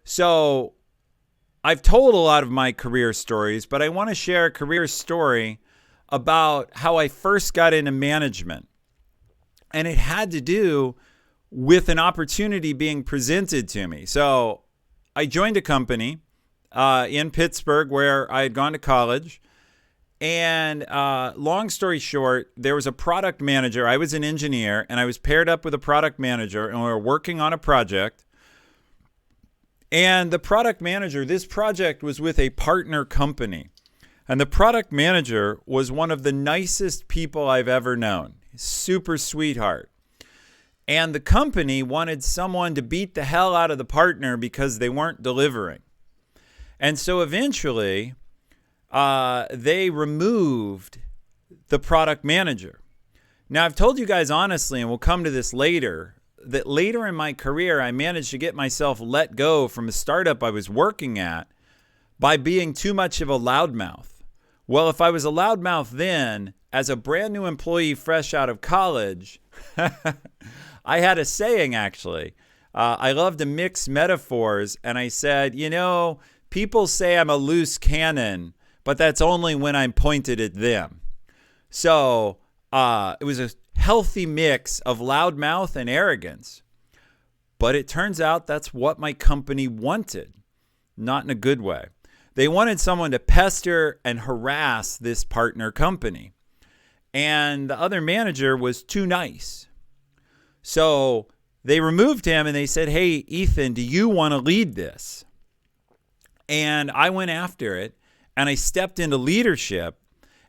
So I've told a lot of my career stories, but I want to share a career story about how I first got into management. And it had to do with an opportunity being presented to me. So I joined a company in Pittsburgh where I had gone to college. And long story short, there was a product manager. I was an engineer, and I was paired up with a product manager, and we were working on a project. And the product manager, this project was with a partner company. And the product manager was one of the nicest people I've ever known. Super sweetheart. And the company wanted someone to beat the hell out of the partner because they weren't delivering. And so eventually, they removed the product manager. Now, I've told you guys honestly, and we'll come to this later, that later in my career, I managed to get myself let go from a startup I was working at by being too much of a loudmouth. Well, if I was a loudmouth then, as a brand new employee fresh out of college, I had a saying actually. I love to mix metaphors, and I said, people say I'm a loose cannon, but that's only when I'm pointed at them. So it was a healthy mix of loudmouth and arrogance. But it turns out that's what my company wanted, not in a good way. They wanted someone to pester and harass this partner company. And the other manager was too nice. So they removed him and they said, hey, Ethan, do you want to lead this? And I went after it and I stepped into leadership.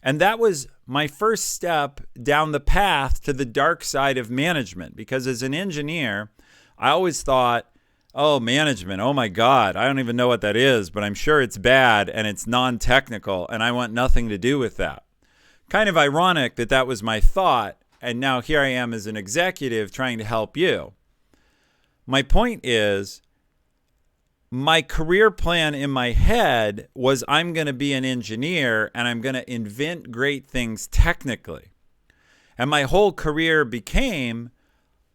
And that was my first step down the path to the dark side of management. Because as an engineer, I always thought, oh, management, oh my God, I don't even know what that is, but I'm sure it's bad and it's non-technical and I want nothing to do with that. Kind of ironic that that was my thought, and now here I am as an executive trying to help you. My point is, my career plan in my head was I'm going to be an engineer and I'm going to invent great things technically. And my whole career became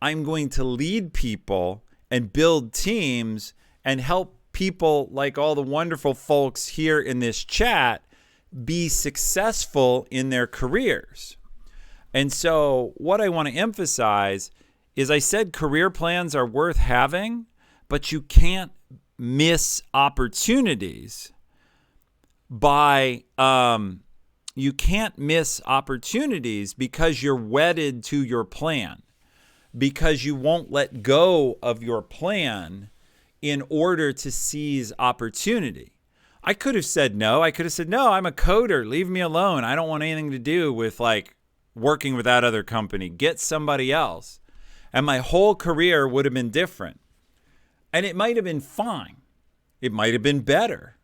I'm going to lead people and build teams and help people like all the wonderful folks here in this chat be successful in their careers. And so what I want to emphasize is I said career plans are worth having, but you can't miss opportunities you can't miss opportunities because you're wedded to your plan, because you won't let go of your plan in order to seize opportunity. I could have said no. I could have said, no, I'm a coder. Leave me alone. I don't want anything to do with working with that other company. Get somebody else. And my whole career would have been different. And it might have been fine. It might have been better.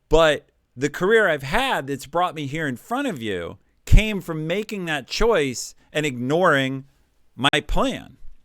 But the career I've had that's brought me here in front of you came from making that choice and ignoring my plan.